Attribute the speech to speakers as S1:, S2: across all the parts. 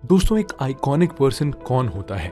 S1: दोस्तों, एक iconic person कौन होता है?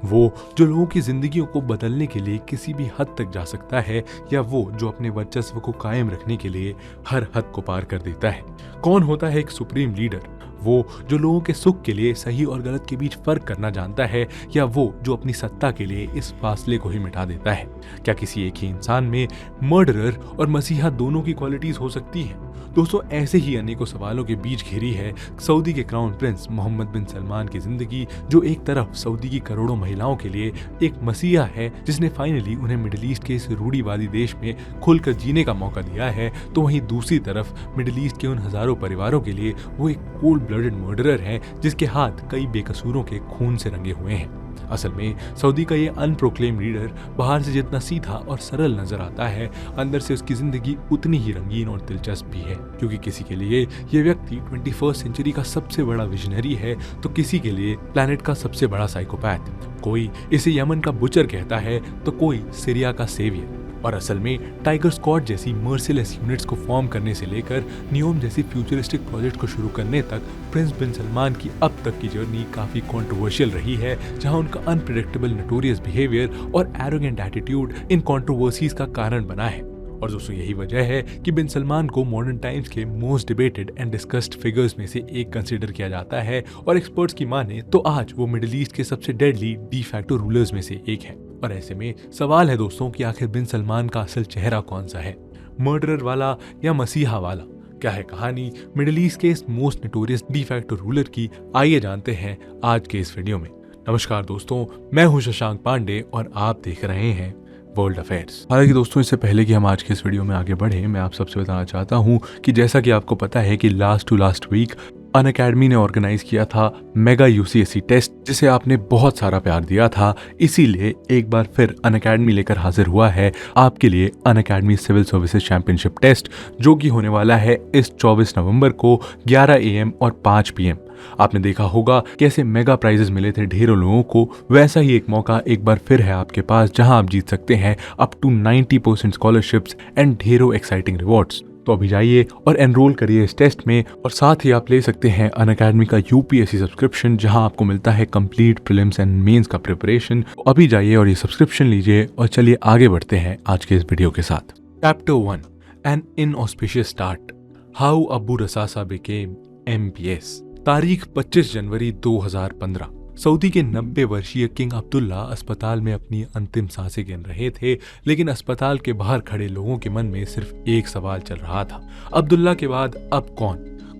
S1: वो जो लोगों की जिंदगियों को बदलने के लिए किसी भी हद तक जा सकता है, या वो जो अपने वर्चस्व को कायम रखने के लिए हर हद को पार कर देता है? कौन होता है एक सुप्रीम लीडर? वो जो लोगों के सुख के लिए सही और गलत के बीच फर्क करना जानता है, या वो जो अपनी सत्ता के लिए इस फासले को ही मिटा देता है? क्या किसी एक ही इंसान में मर्डरर और मसीहा दोनों की क्वालिटीज हो सकती हैं? दोस्तों, ऐसे ही अनेकों सवालों के बीच घिरी है सऊदी के क्राउन प्रिंस मोहम्मद बिन सलमान की जिंदगी, जो एक तरफ सऊदी की करोड़ों महिलाओं के लिए एक मसीहा है जिसने फाइनली उन्हें मिडिल ईस्ट के इस रूढ़िवादी देश में खुलकर जीने का मौका दिया है, तो वहीं दूसरी तरफ मिडिल ईस्ट के उन हजारों परिवारों के लिए वो एक कोल्ड ब्लडेड मर्डरर है जिसके हाथ कई बेकसूरों के खून से रंगे हुए हैं। असल में सऊदी का ये अनप्रोक्लेम लीडर बाहर से जितना सीधा और सरल नजर आता है, अंदर से उसकी जिंदगी उतनी ही रंगीन और दिलचस्प भी है, क्योंकि किसी के लिए ये व्यक्ति 21st सेंचुरी का सबसे बड़ा विजनरी है, तो किसी के लिए प्लैनेट का सबसे बड़ा साइकोपैथ। कोई इसे यमन का बुचर कहता है, तो कोई सीरिया का सेवियर। और असल में टाइगर स्क्वाड जैसी मर्सिलेस यूनिट्स को फॉर्म करने से लेकर नियोम जैसी फ्यूचरिस्टिक प्रोजेक्ट को शुरू करने तक प्रिंस बिन सलमान की अब तक की जर्नी काफी कंट्रोवर्शियल रही है, जहां उनका अनप्रेडिक्टेबल नोटोरियस बिहेवियर और एरोगेंट एटीट्यूड इन कंट्रोवर्सीज का कारण बना है। और दोस्तों, यही वजह है कि बिन सलमान को मॉडर्न टाइम्स के most debated and discussed figures में से एक कंसीडर किया जाता है, और एक्सपर्ट्स की माने तो आज वो मिडिल ईस्ट के सबसे डेडली डी फैक्टो रूलर्स में से एक है। और ऐसे में सवाल है दोस्तों कि आखिर बिन सलमान का असल चेहरा कौन सा है, मर्डरर वाला या मसीहा वाला? क्या है कहानी मिडिल ईस्ट के इस most notorious de facto ruler की? आइए जानते हैं आज के इस वीडियो में। नमस्कार दोस्तों, मैं हूं शशांक पांडे और आप देख रहे हैं वर्ल्ड अफेयर्स। हालांकि दोस्तों, इससे पहले कि हम आज के इस वीडियो में आगे बढ़े, मैं आप सबसे बताना चाहता हूं कि जैसा कि आपको पता है कि लास्ट वीक अनअकैडमी ने ऑर्गेनाइज किया था मेगा यूसीएससी टेस्ट, जिसे आपने बहुत सारा प्यार दिया था। इसीलिए एक बार फिर अनअकैडमी लेकर हाजिर हुआ है आपके लिए Unacademy civil services championship test, जो कि होने वाला है इस 24 नवंबर को 11 AM और 5 PM। आपने देखा होगा कैसे मेगा प्राइजेस मिले थे ढेरों लोगों को, वैसा ही एक मौका एक बार फिर है आपके पास, जहां आप जीत सकते हैं अप टू 90% स्कॉलरशिप्स एंड ढेरों एक्साइटिंग रिवॉर्ड्स। तो अभी जाइए और एनरोल करिए इस टेस्ट में, और साथ ही आप ले सकते हैं अनअकैडमी का यूपीएससी सब्सक्रिप्शन, जहां आपको मिलता है कंप्लीट प्रीलिम्स एंड मेंस का प्रिपरेशन। अभी जाइए और ये सब्सक्रिप्शन लीजिए, और चलिए आगे बढ़ते हैं आज के इस वीडियो के साथ। Chapter 1, an inauspicious start, how Abu Rasasa became MBS। तारीख 25 जनवरी 2015। सऊदी के 90 वर्षीय किंग अब्दुल्ला अस्पताल में अपनी अंतिम सांसें गिन रहे थे, लेकिन अस्पताल के बाहर खड़े लोगों के मन में सिर्फ एक सवाल चल रहा था, अब्दुल्ला के बाद अब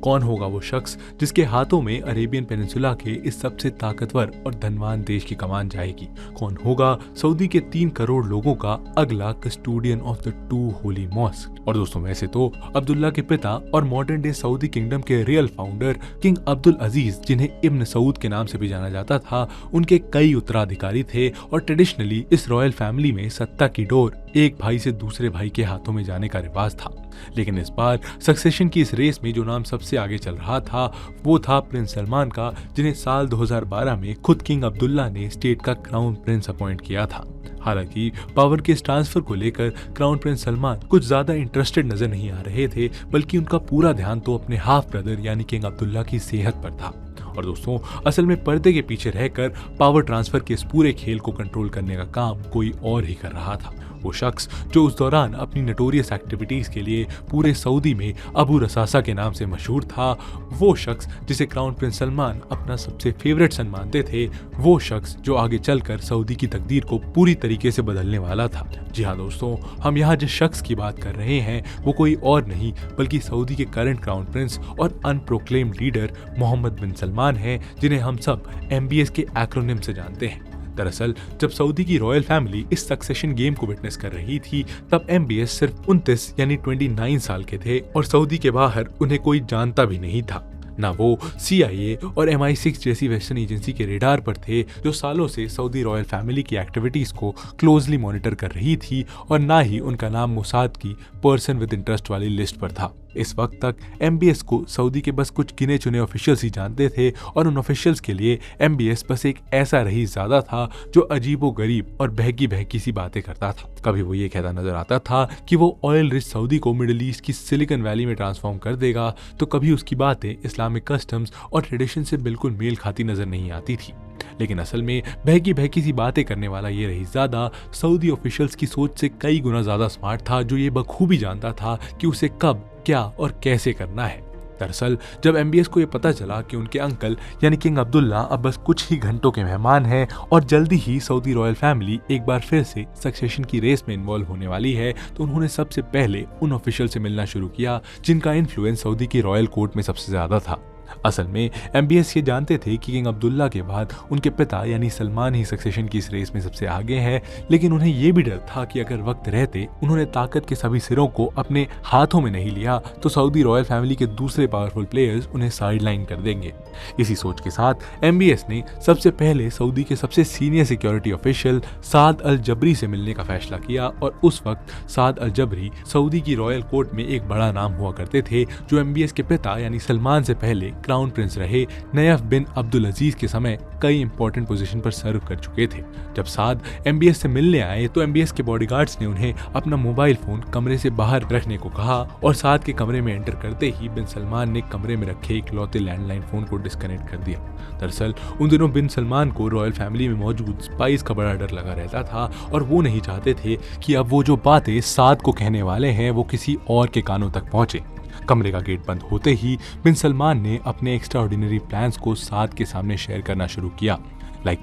S1: कौन होगा वो शख्स जिसके हाथों में अरेबियन पेनिनसुला के इस सबसे ताकतवर और धनवान देश की कमान जाएगी? कौन होगा सऊदी के 3 करोड़ लोगों का अगला custodian of the 2 holy mosque? और दोस्तों, वैसे तो अब्दुल्ला के पिता और मॉडर्न डे सऊदी किंगडम के real founder king Abdul Aziz, जिन्हें इब्न सऊद के नाम से भी जाना जाता था, उनके कई उत्तराधिकारी थे, और ट्रेडिशनली इस रॉयल फैमिली में सत्ता की डोर एक भाई से दूसरे भाई के हाथों में जाने का रिवाज था। लेकिन इस बार सक्सेशन की इस रेस में जो नाम सबसे आगे चल रहा था, वो था प्रिंस सलमान का, जिन्हें साल 2012 में खुद किंग अब्दुल्ला ने स्टेट का क्राउन प्रिंस अपॉइंट किया था। हालांकि पावर के इस ट्रांसफर को लेकर क्राउन प्रिंस सलमान कुछ ज्यादा इंटरेस्टेड नजर नहीं आ रहे थे, बल्कि उनका पूरा ध्यान तो अपने हाफ ब्रदर यानी किंग अब्दुल्ला की सेहत पर था। और दोस्तों, असल में पर्दे के पीछे रहकर पावर ट्रांसफर के इस पूरे खेल को कंट्रोल करने का काम कोई और ही कर रहा था। वो शख्स जो उस दौरान अपनी नोटोरियस एक्टिविटीज के लिए पूरे सऊदी में अबू रसासा के नाम से मशहूर था, वो शख्स जिसे क्राउन प्रिंस सलमान अपना सबसे फेवरेट सन मानते थे, वो शख्स जो आगे चलकर सऊदी की तकदीर को पूरी तरीके से बदलने वाला था। जी हाँ दोस्तों, हम यहाँ जिस शख्स की बात कर रहे हैं वो कोई और नहीं बल्कि सऊदी के करंट क्राउन प्रिंस और अनप्रोक्लेम लीडर मोहम्मद बिन सलमान हैं, जिन्हें हम सब MBS के एक्रोनिम से जानते हैं। दरअसल जब सऊदी की रॉयल फैमिली इस सक्सेशन गेम को विटनेस कर रही थी, तब MBS सिर्फ 29 यानी 29 साल के थे, और सऊदी के बाहर उन्हें कोई जानता भी नहीं था। ना वो CIA और MI6 जैसी वेस्टर्न एजेंसी के रेडार पर थे, जो सालों से सऊदी रॉयल फैमिली की एक्टिविटीज को क्लोजली मॉनिटर कर रही थी, और ना ही उनका नाम मोसाद की पर्सन विद इंटरेस्ट वाली लिस्ट पर था। इस वक्त तक एमबीएस को सऊदी के बस कुछ गिने चुने ऑफिशियल्स ही जानते थे और उन ऑफिशियल्स के लिए एमबीएस बस एक ऐसा रईस ज़्यादा था जो अजीबोगरीब और बहकी बहकी सी बातें करता था। कभी वो ये कहता नजर आता था कि वो ऑयल रिच सऊदी को मिडिल ईस्ट की सिलिकॉन वैली में ट्रांसफॉर्म कर देगा, तो कभी उसकी बातें इस्लामिक कस्टम्स और ट्रेडिशन से बिल्कुल मेल खाती नजर नहीं आती थी। लेकिन असल में बहकी बहकी सी बातें करने वाला ये रईसज़ादा सऊदी ऑफिशियल्स की सोच से कई गुना ज्यादा स्मार्ट था, जो ये बखूबी जानता था कि उसे कब, क्या और कैसे करना है। दरअसल जब एमबीएस को ये पता चला कि उनके अंकल यानी किंग अब्दुल्ला अब बस कुछ ही घंटों के मेहमान हैं और जल्दी ही सऊदी रॉयल फैमिली एक बार फिर से सक्सेशन की रेस में इन्वॉल्व होने वाली है, तो उन्होंने सबसे पहले उन ऑफिशियल से मिलना शुरू किया जिनका इन्फ्लुएंस सऊदी की रॉयल कोर्ट में सबसे ज्यादा था। असल में एमबीएस ये जानते थे कि किंग अब्दुल्ला के बाद उनके पिता यानी सलमान ही सक्सेशन की इस रेस में सबसे आगे हैं, लेकिन उन्हें यह भी डर था कि अगर वक्त रहते उन्होंने ताकत के सभी सिरों को अपने हाथों में नहीं लिया तो सऊदी रॉयल फैमिली के दूसरे पावरफुल प्लेयर्स उन्हें साइडलाइन कर देंगे। इसी सोच के साथ एमबीएस ने सबसे पहले सऊदी के सबसे सीनियर सिक्योरिटी ऑफिशियल साद अल जबरी से मिलने का फैसला किया और उस वक्त साद अल जबरी सऊदी की रॉयल कोर्ट में एक बड़ा नाम हुआ करते थे, जो एमबीएस के पिता यानी सलमान से पहले क्राउन प्रिंस रहे नयफ बिन अब्दुल अजीज के समय कई इंपॉर्टेंट पोजीशन पर सर्व कर चुके थे। जब साद एमबीएस से मिलने आए तो एमबीएस के बॉडीगार्ड्स ने उन्हें अपना मोबाइल फोन कमरे से बाहर रखने को कहा और साद के कमरे में एंटर करते ही बिन सलमान ने कमरे में रखे इकलौते लैंडलाइन फोन को डिस्कनेक्ट कर दिया। दरअसल उन दिनों बिन सलमान को रॉयल फैमिली में मौजूद स्पाइस का बड़ा डर लगा रहता था और वो नहीं चाहते थे कि अब वो जो बातें साद को कहने वाले हैं वो किसी और के कानों तक पहुंचे। कमरे का गेट बंद होते ही बिन सलमान ने अपने एक्स्ट्राऑर्डिनरी प्लान्स को साद के सामने शेयर करना शुरू किया,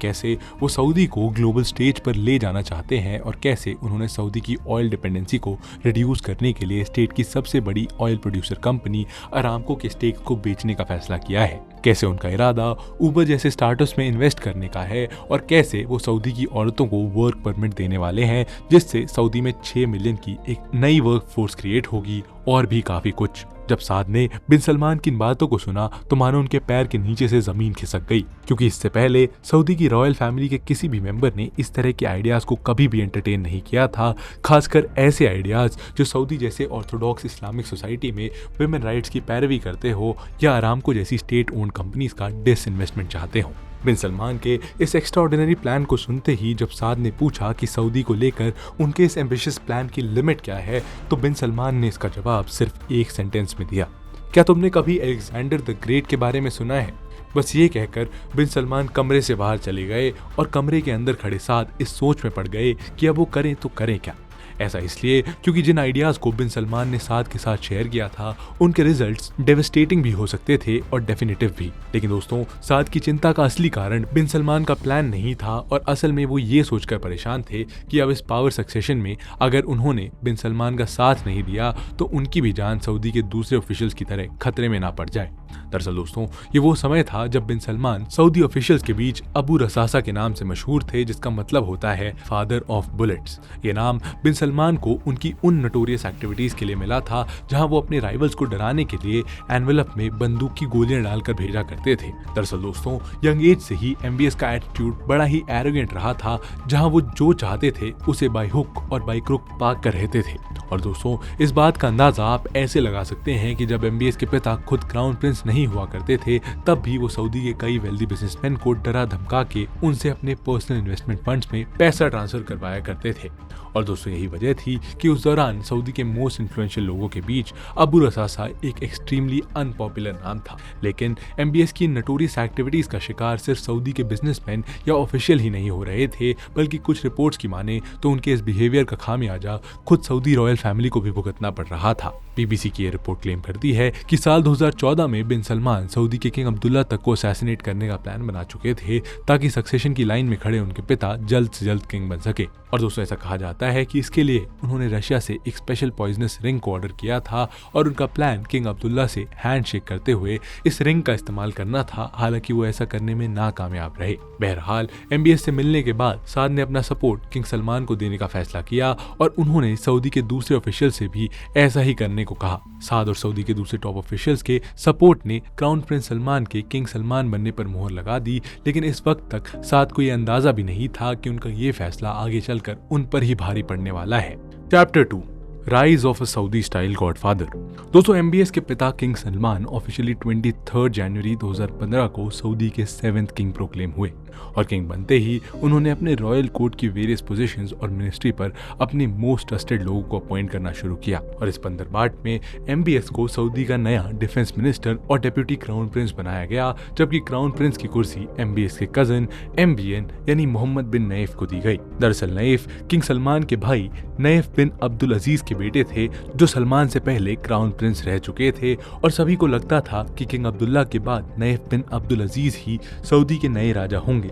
S1: कैसे वो सऊदी को ग्लोबल स्टेज पर ले जाना चाहते हैं और कैसे उन्होंने सऊदी की ऑयल डिपेंडेंसी को रिड्यूस करने के लिए स्टेट की सबसे बड़ी ऑयल प्रोड्यूसर कंपनी अरामको के स्टेक को बेचने का फैसला किया है, कैसे उनका इरादा उबर जैसे स्टार्टअप्स में इन्वेस्ट करने का है और कैसे वो सऊदी की औरतों को वर्क परमिट देने वाले हैं जिससे सऊदी में 6 मिलियन की एक नई वर्क फोर्स क्रिएट होगी और भी काफी कुछ। जब साद ने बिन सलमान की इन बातों को सुना तो मानो उनके पैर के नीचे से जमीन खिसक गई, क्योंकि इससे पहले सऊदी की रॉयल फैमिली के किसी भी मेंबर ने इस तरह के आइडियाज को कभी भी एंटरटेन नहीं किया था, खासकर ऐसे आइडियाज जो सऊदी जैसे ऑर्थोडॉक्स इस्लामिक सोसाइटी में वुमेन राइट्स की पैरवी करते हो या अरामको जैसी स्टेट ओन्ड कंपनीज का डिसइन्वेस्टमेंट चाहते हो। बिन सलमान के इस एक्स्ट्राऑर्डिनरी प्लान को सुनते ही जब साद ने पूछा कि सऊदी को लेकर उनके इस एम्बिशियस प्लान की लिमिट क्या है, तो बिन सलमान ने इसका जवाब सिर्फ एक सेंटेंस में दिया, क्या तुमने कभी अलेक्जेंडर द ग्रेट के बारे में सुना है? बस ये कहकर बिन सलमान कमरे से बाहर चले गए और कमरे के अंदर खड़े साद इस सोच में पड़ गए कि अब वो करें तो करें क्या। ऐसा इसलिए क्योंकि जिन आइडियाज को बिन सलमान ने साद के साथ शेयर किया था उनके रिजल्ट्स डेवास्टेटिंग भी हो सकते थे और डेफिनेटिव भी। लेकिन दोस्तों, साद की चिंता का असली कारण बिन सलमान का प्लान नहीं था और असल में वो ये सोचकर परेशान थे कि अब इस पावर सक्सेशन में अगर उन्होंने बिन सलमान का साथ नहीं दिया तो उनकी भी जान सऊदी के दूसरे ऑफिशियल्स की तरह खतरे में ना पड़ जाए। दरअसल दोस्तों, ये वो समय था जब बिन सलमान सऊदी ऑफिशियल्स के बीच अबू रसासा के नाम से मशहूर थे, जिसका मतलब होता है फादर ऑफ बुलेट्स। ये नाम बिन सलमान को उनकी उन नटोरियस एक्टिविटीज के लिए मिला था जहां वो अपने राइवल्स को डराने के लिए एनवेलप में बंदूक की गोलियां डालकर भेजा करते थे। दरअसल दोस्तों, यंग एज से ही एमबीएस का एटीट्यूड बड़ा ही एरोगेंट रहा था, जहां वो जो चाहते थे उसे बाय हुक और बाय क्रुक पाक कर रहते थे। और दोस्तों, इस बात का अंदाजा आप ऐसे लगा सकते हैं कि जब एमबीएस के पिता खुद क्राउन प्रिंस नहीं हुआ करते थे तब भी वो सऊदी के कई वेल्दी बिजनेसमैन को डरा धमका के उनसे अपने पर्सनल इन्वेस्टमेंट फंड्स में पैसा ट्रांसफर करवाया करते थे। और दोस्तों, यही वजह थी कि उस दौरान सऊदी के मोस्ट इन्फ्लुएंशियल लोगों के बीच अबू रसासा एक एक्सट्रीमली अनपॉपुलर नाम था। लेकिन एमबीएस की नटोरियस एक्टिविटीज का शिकार सिर्फ सऊदी के बिजनेसमैन या ऑफिशियल ही नहीं हो रहे थे, बल्कि कुछ रिपोर्ट्स की माने तो उनके इस बिहेवियर का खामियाजा खुद सऊदी रॉयल फैमिली को भी भुगतना पड़ रहा था। बीबीसी की ये रिपोर्ट क्लेम करती है कि साल 2014 में बिन सलमान सऊदी के किंग अब्दुल्ला तक को असैसिनेट करने का प्लान बना चुके थे ताकि सक्सेशन की लाइन में खड़े उनके पिता जल्द से जल्द किंग बन सके। और दोस्तों, ऐसा कहा जाता है कि इसके लिए उन्होंने रशिया से एक स्पेशल पॉइजनस रिंग को ऑर्डर किया था और उनका प्लान किंग अब्दुल्ला से हैंडशेक करते हुए इस रिंग का इस्तेमाल करना था। हालांकि वो ऐसा करने में नाकामयाब रहे। बहरहाल, एमबीएस से मिलने के बाद साद ने अपना सपोर्ट किंग सलमान को देने का फैसला किया और उन्होंने सऊदी के दूसरे ऑफिशियल से भी ऐसा ही करने को कहा। साद और सऊदी के दूसरे टॉप ऑफिशियल्स के सपोर्ट ने क्राउन प्रिंस सलमान के किंग सलमान बनने पर मोहर लगा दी, लेकिन इस वक्त तक साद को यह अंदाजा भी नहीं था कि उनका ये फैसला आगे चलकर उन पर ही भारी पड़ने वाला है। Chapter 2, rise of a Saudi style godfather. दोस्तों, एमबीएस के पिता किंग सलमान ऑफिशियली 23 जनवरी 2015 को सऊदी के 7th किंग प्रोक्लेम हुए और किंग बनते ही उन्होंने अपने रॉयल कोर्ट की वेरियस पोजीशंस और मिनिस्ट्री पर अपने मोस्ट ट्रस्टेड लोगों को अपॉइंट करना शुरू किया और इस बंदरबाट में एमबीएस को सऊदी का नया डिफेंस मिनिस्टर और डेप्यूटी क्राउन प्रिंस बनाया गया, जबकि क्राउन प्रिंस की कुर्सी एमबीएस के कजन एमबीएन यानी मोहम्मद बिन नईफ को दी गई। दरअसल नईफ किंग सलमान के भाई नईफ बिन अब्दुल अजीज के बेटे थे, जो सलमान से पहले क्राउन प्रिंस रह चुके थे और सभी को लगता था कि किंग अब्दुल्ला के बाद नईफ बिन अब्दुल अजीज ही सऊदी के नए राजा होंगे।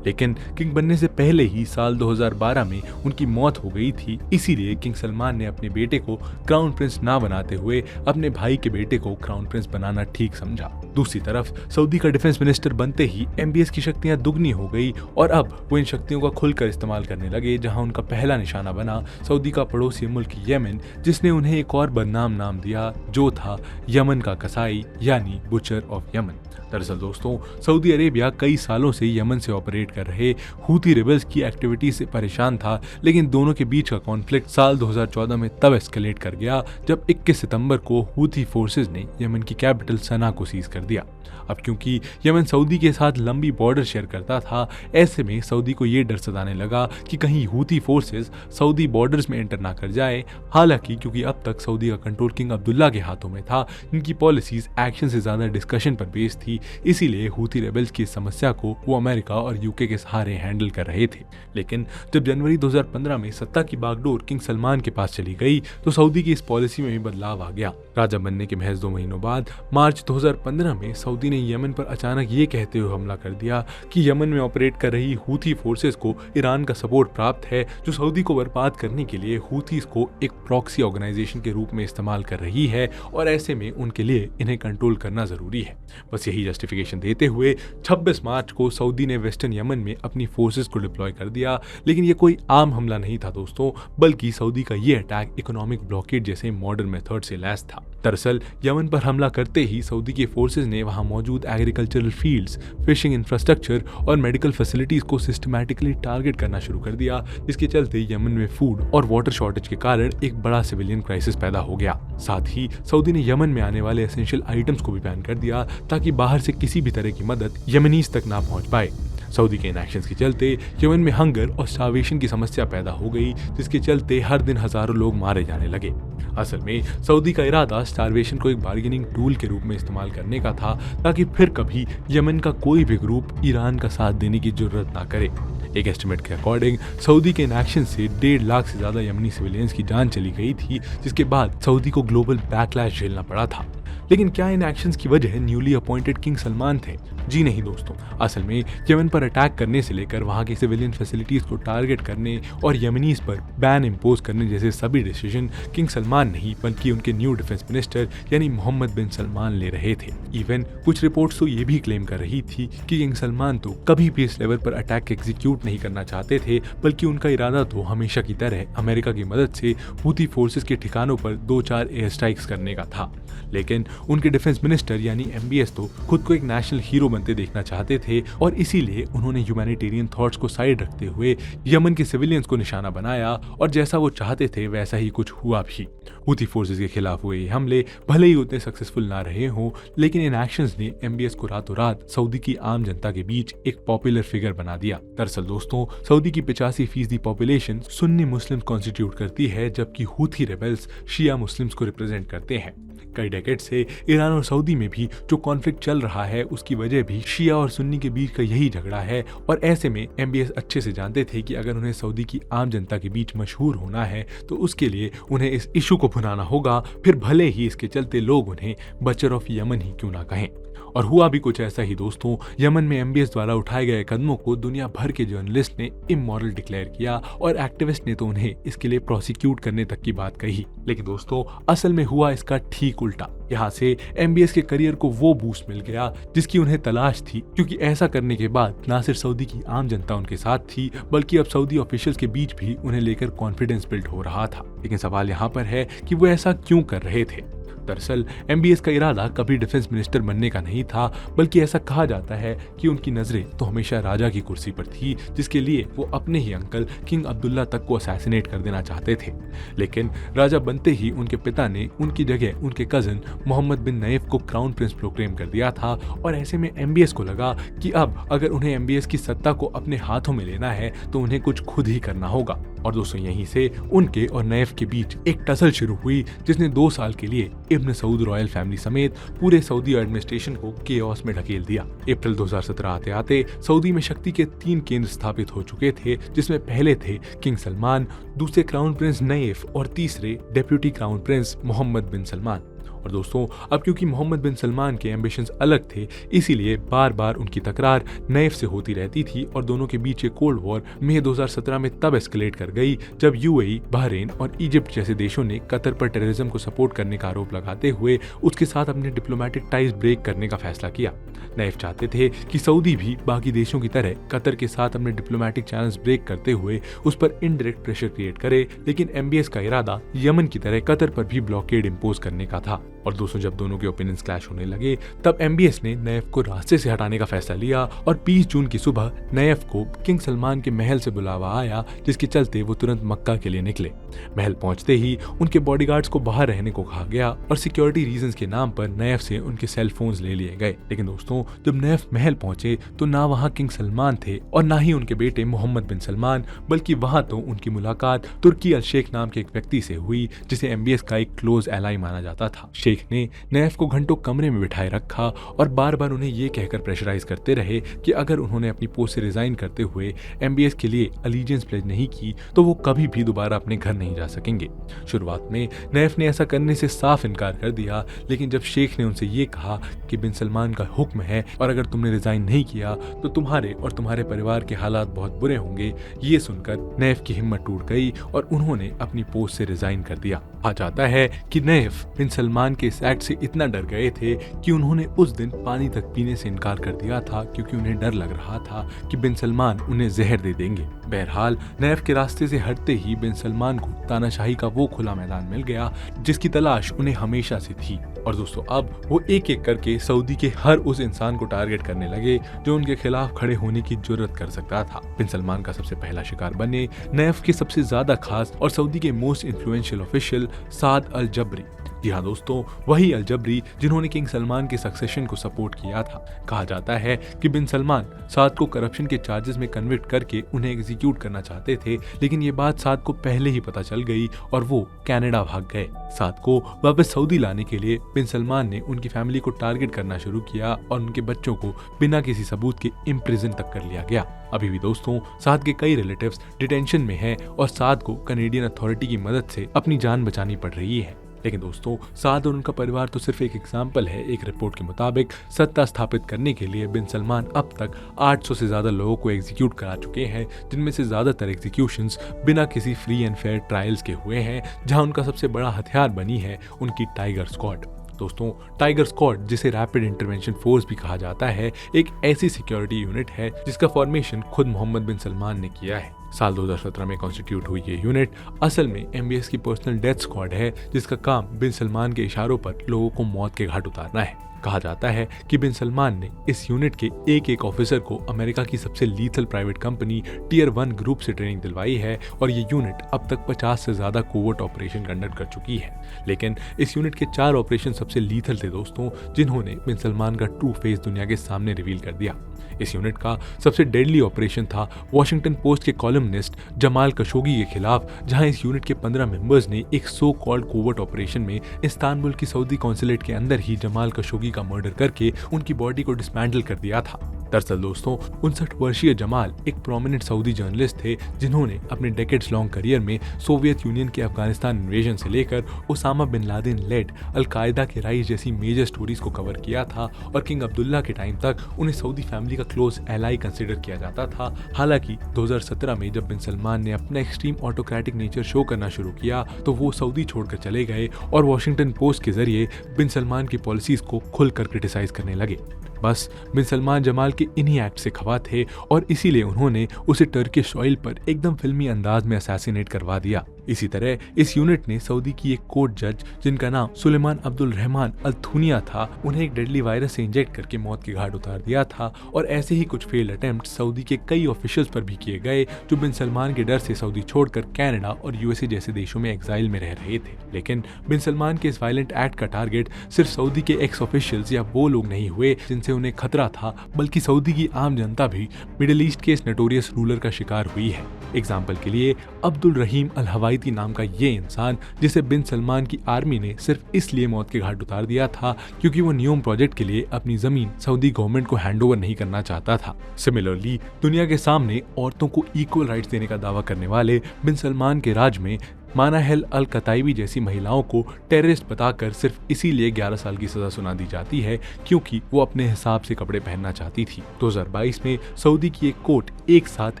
S1: लेकिन किंग बनने से पहले ही साल 2012 में उनकी मौत हो गई थी, इसीलिए किंग सलमान ने अपने बेटे को क्राउन प्रिंस ना बनाते हुए अपने भाई के बेटे को क्राउन प्रिंस बनाना ठीक समझा। दूसरी तरफ सऊदी का डिफेंस मिनिस्टर बनते ही एमबीएस की शक्तियां दुगनी हो गई और अब वो इन शक्तियों का खुलकर इस्तेमाल करने लगे, जहां उनका पहला निशाना बना सऊदी का पड़ोसी मुल्क यमन, जिसने उन्हें एक और बदनाम नाम दिया जो था यमन का कसाई यानी बुचर ऑफ यमन। दरअसल दोस्तों, सऊदी अरेबिया कई सालों से यमन से ऑपरेट कर रहे हूती रिबल्स की एक्टिविटी से परेशान था, लेकिन दोनों के बीच का कॉन्फ्लिक्ट साल 2014 में तब एस्केलेट कर गया जब 21 सितंबर को हूती फोर्सेस ने यमन की कैपिटल सना को सीज कर दिया। अब क्योंकि यमन सऊदी के साथ लंबी बॉर्डर शेयर करता था, ऐसे में सऊदी को ये डर सताने लगा कि कहीं हूती फोर्सेस सऊदी बॉर्डर्स में एंटर ना कर जाए। हालांकि क्योंकि अब तक सऊदी का कंट्रोल किंग अब्दुल्ला के हाथों में था, इनकी पॉलिसीज एक्शन से ज्यादा डिस्कशन पर बेस्ड थी, इसीलिए हूती रेबल्स की समस्या को वो अमेरिका और यूके के सहारे हैंडल कर रहे थे। लेकिन जब जनवरी 2015 में सत्ता की बागडोर किंग सलमान के पास चली गई तो सऊदी की इस पॉलिसी में भी बदलाव आ गया। राजा बनने के महज 2 महीनों बाद मार्च 2015 में सऊदी ने यमन पर अचानक ये कहते हुए हमला कर दिया कि यमन में ऑपरेट कर रही हूती फोर्सेस को ईरान का सपोर्ट प्राप्त है, जो सऊदी को बर्बाद करने के लिए हूतीस को एक प्रॉक्सी ऑर्गेनाइजेशन के रूप में इस्तेमाल कर रही है और ऐसे में उनके लिए इन्हें कंट्रोल करना जरूरी है। बस यही जस्टिफिकेशन देते हुए 26 मार्च को सऊदी ने वेस्टर्न यमन में अपनी फोर्सेस को डिप्लॉय कर दिया। लेकिन ये कोई आम हमला नहीं था दोस्तों, बल्कि सऊदी का ये अटैक इकोनॉमिक ब्लॉकेड जैसे मॉडर्न मेथड से लैस था। दरअसल यमन पर हमला करते ही सऊदी के फोर्सेस ने वहां मौजूद एग्रीकल्चरल फील्ड्स, फिशिंग इंफ्रास्ट्रक्चर और मेडिकल फैसिलिटीज को सिस्टमैटिकली टारगेट करना शुरू कर दिया, जिसके चलते यमन में फूड और वाटर शॉर्टेज के कारण एक बड़ा सिविलियन क्राइसिस पैदा हो गया। साथ ही सऊदी ने यमन में आने वाले एसेंशियल आइटम्स को भी बैन कर दिया ताकि बाहर से किसी भी तरह की मदद यमनीज तक ना पहुंच पाए। सऊदी के इन एक्शंस के चलते यमन में हंगर और स्टार्वेशन की समस्या पैदा हो गई, जिसके चलते हर दिन हजारों लोग मारे जाने लगे। असल में सऊदी का इरादा स्टार्वेशन को एक बार्गेनिंग टूल के रूप में इस्तेमाल करने का था, ताकि फिर कभी यमन का कोई भी ग्रुप ईरान का साथ देने की जरूरत ना करे। एक एस्टिमेट के अकॉर्डिंग सऊदी के इन एक्शन से 1.5 लाख से ज्यादा यमनी सिविलियंस की जान चली गई थी, जिसके बाद सऊदी को ग्लोबल बैकलैश झेलना पड़ा था। लेकिन क्या इन एक्शंस की वजह न्यूली अपॉइंटेड किंग सलमान थे? जी नहीं दोस्तों, असल में यमन पर अटैक करने से लेकर वहां की सिविलियन फैसिलिटीज को टारगेट करने और यमनीज पर बैन इंपोज करने जैसे सभी डिसीजन किंग सलमान नहीं बल्कि उनके न्यू डिफेंस मिनिस्टर यानी मोहम्मद बिन सलमान ले रहे थे। इवन कुछ रिपोर्ट्स तो ये भी क्लेम कर रही थी कि किंग सलमान तो कभी भी इस लेवल पर अटैक एग्जीक्यूट नहीं करना चाहते थे, बल्कि उनका इरादा तो हमेशा की तरह अमेरिका की मदद से हूती फोर्सेस के ठिकानों पर 2-4 एयर स्ट्राइक्स करने का था। लेकिन उनके डिफेंस मिनिस्टर यानी एमबीएस तो खुद को एक नेशनल हीरो बनते देखना चाहते थे और इसीलिए उन्होंने ह्यूमैनिटेरियन थॉट्स को साइड रखते हुए यमन के सिविलियंस को निशाना बनाया और जैसा वो चाहते थे वैसा ही कुछ हुआ भी। हूती फोर्सेस के खिलाफ हुए ये हमले भले ही उतने सक्सेसफुल ना रहे हों, लेकिन इन एक्शंस ने एमबीएस को रातों रात सऊदी की आम जनता के बीच एक पॉपुलर फिगर बना दिया। दरअसल दोस्तों, सऊदी की 85% पॉपुलेशन सुन्नी मुस्लिम कॉन्स्टिट्यूट करती है, जबकि हूती रेबल्स शिया मुस्लिम्स को रिप्रेजेंट करते हैं। कई डेकेड से ईरान और सऊदी में भी जो कॉन्फ्लिक्ट चल रहा है उसकी वजह भी शिया और सुन्नी के बीच का यही झगड़ा है और ऐसे में एमबीएस अच्छे से जानते थे कि अगर उन्हें सऊदी की आम जनता के बीच मशहूर होना है तो उसके लिए उन्हें इस इशू को भुनाना होगा, फिर भले ही इसके चलते लोग उन्हें बचर ऑफ यमन ही क्यों ना कहें। और हुआ भी कुछ ऐसा ही दोस्तों। यमन में एमबीएस द्वारा उठाए गए कदमों को दुनिया भर के जर्नलिस्ट ने इमोरल डिक्लेयर किया और एक्टिविस्ट ने तो उन्हें इसके लिए प्रोसिक्यूट करने तक की बात कही। लेकिन दोस्तों, असल में हुआ इसका ठीक उल्टा। यहाँ से एमबीएस के करियर को वो बूस्ट मिल गया जिसकी उन्हें तलाश थी, क्योंकि ऐसा करने के बाद न सिर्फ सऊदी की आम जनता उनके साथ थी बल्कि अब सऊदी ऑफिशियल्स के बीच भी उन्हें लेकर कॉन्फिडेंस बिल्ड हो रहा था। लेकिन सवाल यहाँ पर है कि वो ऐसा क्यों कर रहे थे। दरअसल एमबीएस का इरादा कभी डिफेंस मिनिस्टर बनने का नहीं था, बल्कि ऐसा कहा जाता है कि उनकी नजरें तो हमेशा राजा की कुर्सी पर थी, जिसके लिए वो अपने ही अंकल किंग अब्दुल्ला तक को असैसिनेट कर देना चाहते थे। लेकिन राजा बनते ही उनके पिता ने उनकी जगह उनके कजिन मोहम्मद बिन नईफ को क्राउन प्रिंस प्रोक्लेम कर दिया था, और ऐसे में एमबीएस को लगा कि अब अगर उन्हें एमबीएस की सत्ता को अपने हाथों में लेना है तो उन्हें कुछ खुद ही करना होगा। और दोस्तों यहीं से उनके और नैफ के बीच एक टसल शुरू हुई, जिसने 2 साल के लिए इब्न सऊद रॉयल फैमिली समेत पूरे सऊदी एडमिनिस्ट्रेशन को केओस में ढकेल दिया। अप्रैल 2017 आते आते सऊदी में शक्ति के 3 केंद्र स्थापित हो चुके थे, जिसमें पहले थे किंग सलमान, दूसरे क्राउन प्रिंस नईफ और तीसरे डेप्यूटी क्राउन प्रिंस मोहम्मद बिन सलमान। और दोस्तों अब क्योंकि मोहम्मद बिन सलमान के एम्बिशंस अलग थे, इसीलिए बार बार उनकी तकरार नैफ से होती रहती थी, और दोनों के बीच ये कोल्ड वॉर मई 2017 में तब एस्केलेट कर गई जब यूएई, बहरीन और इजिप्ट जैसे देशों ने कतर पर टेररिज्म को सपोर्ट करने का आरोप लगाते हुए उसके साथ अपने डिप्लोमेटिक टाइज ब्रेक करने का फैसला किया। नैफ चाहते थे कि सऊदी भी बाकी देशों की तरह कतर के साथ अपने डिप्लोमेटिक चैनल्स ब्रेक करते हुए उस पर इनडायरेक्ट प्रेशर क्रिएट करे, लेकिन एमबीएस का इरादा यमन की तरह कतर पर भी ब्लॉकेड इंपोज करने का था। और दोस्तों जब दोनों के ओपिनियंस क्लैश होने लगे, तब एमबीएस ने नैफ को रास्ते से हटाने का फैसला लिया, और 20 जून की सुबह नैफ को किंग सलमान के महल से बुलावा आया, जिसके चलते वो तुरंत मक्का के लिए निकले। महल पहुंचते ही उनके बॉडीगार्ड्स को बाहर रहने को कहा गया, और सिक्योरिटी रीजंस के नाम पर नैफ से उनके सेल फोन्स ले लिए गए। लेकिन दोस्तों जब नैफ महल पहुंचे तो ना वहां किंग सलमान थे और ना ही उनके बेटे मोहम्मद बिन सलमान, बल्कि वहां तो उनकी मुलाकात तुर्की अल शेख नाम के एक व्यक्ति से हुई, जिसे एमबीएस का एक क्लोज एलाई माना जाता था। शेख ने नैफ को घंटों कमरे में बिठाए रखा और बार बार उन्हें ये कहकर प्रेशराइज करते रहे कि अगर उन्होंने अपनी पोस्ट से रिजाइन करते हुए एमबीएस के लिए अलीजियंस प्लेज नहीं की तो वो कभी भी दोबारा अपने घर नहीं जा सकेंगे। शुरुआत में नैफ ने ऐसा करने से साफ इनकार कर दिया, लेकिन जब शेख ने उनसे ये कहा कि बिन सलमान का हुक्म है और अगर तुमने रिजाइन नहीं किया तो तुम्हारे और तुम्हारे परिवार के हालात बहुत बुरे होंगे, ये सुनकर नैफ की हिम्मत टूट गई और उन्होंने अपनी पोस्ट से रिजाइन कर दिया। कहा जाता है कि नैफ बिन सलमान के इस एक्ट से इतना डर गए थे कि उन्होंने उस दिन पानी तक पीने से इनकार कर दिया था, क्योंकि उन्हें डर लग रहा था कि बिन सलमान उन्हें जहर दे देंगे। बहरहाल नैफ के रास्ते से हटते ही बिन सलमान को तानाशाही का वो खुला मैदान मिल गया जिसकी तलाश उन्हें हमेशा से थी। और दोस्तों अब वो एक एक करके सऊदी के हर उस इंसान को टारगेट करने लगे जो उनके खिलाफ खड़े होने की जुर्रत कर सकता था। बिन सलमान का सबसे पहला शिकार बने नैफ के सबसे ज्यादा खास और सऊदी के मोस्ट इन्फ्लुएंशियल ऑफिशियल साद अल जबरी। जी हाँ दोस्तों, वही अल जबरी जिन्होंने किंग सलमान के सक्सेशन को सपोर्ट किया था। कहा जाता है कि बिन सलमान साद को करप्शन के चार्जेस में कन्विक्ट करके उन्हें एग्जीक्यूट करना चाहते थे, लेकिन ये बात साद को पहले ही पता चल गई और वो कनाडा भाग गए। साद को वापस सऊदी लाने के लिए बिन सलमान ने उनकी फैमिली को टारगेट करना शुरू किया और उनके बच्चों को बिना किसी सबूत के इम्प्रिजन तक कर लिया गया। अभी भी दोस्तों साद के कई रिलेटिव्स डिटेंशन में हैं और साद को कनेडियन अथॉरिटी की मदद से अपनी जान बचानी पड़ रही है। लेकिन दोस्तों साद और उनका परिवार तो सिर्फ एक एग्जाम्पल है। एक रिपोर्ट के मुताबिक सत्ता स्थापित करने के लिए बिन सलमान अब तक 800 से ज्यादा लोगों को एग्जीक्यूट करा चुके हैं, जिनमें से ज्यादातर एग्जीक्यूशंस बिना किसी फ्री एंड फेयर ट्रायल्स के हुए हैं, जहां उनका सबसे बड़ा हथियार बनी है उनकी टाइगर स्क्वाड। दोस्तों टाइगर स्क्वाड, जिसे रैपिड इंटरवेंशन फोर्स भी कहा जाता है, एक ऐसी सिक्योरिटी यूनिट है जिसका फॉर्मेशन खुद मोहम्मद बिन सलमान ने किया है। साल 2017 में कॉन्स्टिट्यूट हुई ये यूनिट असल में एमबीएस की पर्सनल डेथ स्क्वाड है, जिसका काम बिन सलमान के इशारों पर लोगों को मौत के घाट उतारना है। कहा जाता है कि बिन सलमान ने इस यूनिट के एक एक ऑफिसर को अमेरिका की सबसे lethal private company tier 1 group से ट्रेनिंग दिलवाई है और ये यूनिट अब तक 50 से ज्यादा कोवर्ट ऑपरेशन कंडक्ट कर चुकी है। लेकिन इस यूनिट के 4 ऑपरेशन सबसे लीथल थे दोस्तों, जिन्होंने बिन सलमान का ट्रू फेस दुनिया के सामने रिवील कर दिया। इस यूनिट का सबसे डेडली ऑपरेशन था वॉशिंगटन पोस्ट के कॉलमनिस्ट जमाल खशोगी के खिलाफ, जहां इस यूनिट के 15 मेंबर्स ने एक सो कॉल्ड कोवर्ट ऑपरेशन में इस्तांबुल की सऊदी कॉन्सुलेट के अंदर ही जमाल खशोगी का मर्डर करके उनकी बॉडी को डिसमेंटल कर दिया था। दरअसल दोस्तों 59 वर्षीय जमाल एक प्रोमिनेंट सऊदी जर्नलिस्ट थे, जिन्होंने अपने डेकेड्स लॉन्ग करियर में सोवियत यूनियन के अफगानिस्तान इन्वेजन से लेकर Osama bin Laden lead al Qaeda के राइज जैसी मेजर स्टोरीज को कवर किया था और किंग अब्दुल्ला के टाइम तक उन्हें सऊदी फैमिली का क्लोज एलाई कंसिडर किया जाता था। हालांकि 2017 में जब बिन सलमान ने अपना एक्सट्रीम ऑटोक्रेटिक नेचर शो करना शुरू किया तो वो सऊदी छोड़कर चले गए और वॉशिंगटन पोस्ट के जरिए बिन सलमान की पॉलिसीज को खुलकर क्रिटिसाइज करने लगे। बस बिन सलमान जमाल के इन्हीं एक्ट से खफा थे और इसीलिए उन्होंने उसे टर्किश सॉइल पर एकदम फिल्मी अंदाज में असैसिनेट करवा दिया। इसी तरह इस यूनिट ने सऊदी की एक कोर्ट जज जिनका नाम सुलेमान अब्दुल रहमान अल थुनिया था, उन्हें एक डेडली वायरस से इंजेक्ट करके मौत के घाट उतार दिया था। और ऐसे ही कुछ फेल्ड अटेम्प्ट सऊदी के कई ऑफिशियल्स पर भी किए गए जो बिन सलमान के डर से सऊदी छोड़कर कनाडा और यूएसए जैसे देशों में एग्जाइल में रह रहे थे। लेकिन बिन सलमान के इस वायलेंट एक्ट का टारगेट सिर्फ सऊदी के एक्स ऑफिशियल्स या वो लोग नहीं हुए जिनसे उन्हें खतरा था, बल्कि सऊदी की आम जनता भी मिडिल ईस्ट के इस नोटोरियस रूलर का शिकार हुई है। एग्जाम्पल के लिए अब्दुल रहीम अल हवाईती नाम का ये इंसान, जिसे बिन सलमान की आर्मी ने सिर्फ इसलिए मौत के घाट उतार दिया था क्योंकि वो नियोम प्रोजेक्ट के लिए अपनी जमीन सऊदी गवर्नमेंट को हैंडओवर नहीं करना चाहता था। सिमिलरली दुनिया के सामने औरतों को इक्वल राइट्स देने का दावा करने वाले बिन सलमान के राज में मानाहेल अल कताइबी जैसी महिलाओं को टेररिस्ट बताकर सिर्फ इसीलिए 11 साल की सजा सुना दी जाती है क्योंकि वो अपने हिसाब से कपड़े पहनना चाहती थी। 2022 में सऊदी की एक कोर्ट एक साथ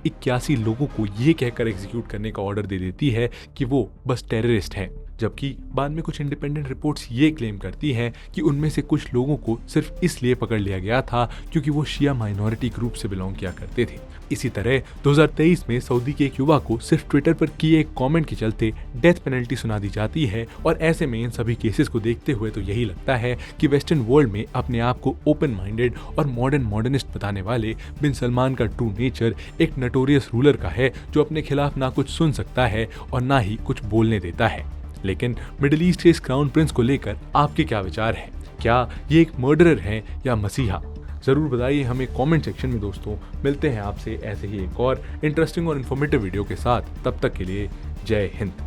S1: 81 लोगों को ये कहकर एग्जीक्यूट करने का ऑर्डर दे देती है कि वो बस टेररिस्ट हैं, जबकि बाद में कुछ इंडिपेंडेंट रिपोर्ट्स ये क्लेम करती हैं कि उनमें से कुछ लोगों को सिर्फ इसलिए पकड़ लिया गया था क्योंकि वो शिया माइनॉरिटी ग्रुप से बिलोंग किया करते थे। इसी तरह 2023 में सऊदी के एक युवा को सिर्फ ट्विटर पर किए एक कमेंट के चलते डेथ पेनल्टी सुना दी जाती है। और ऐसे में इन सभी केसेस को देखते हुए तो यही लगता है कि वेस्टर्न वर्ल्ड में अपने आप को ओपन माइंडेड और मॉडर्निस्ट बताने वाले बिन सलमान का ट्रू नेचर एक नोटोरियस रूलर का है जो अपने खिलाफ ना कुछ सुन सकता है और ना ही कुछ बोलने देता है। लेकिन मिडिल ईस्ट के इस क्राउन प्रिंस को लेकर आपके क्या विचार हैं? क्या ये एक मर्डरर हैं या मसीहा? जरूर बताइए हमें कमेंट सेक्शन में दोस्तों। मिलते हैं आपसे ऐसे ही एक और इंटरेस्टिंग और इन्फॉर्मेटिव वीडियो के साथ। तब तक के लिए जय हिंद।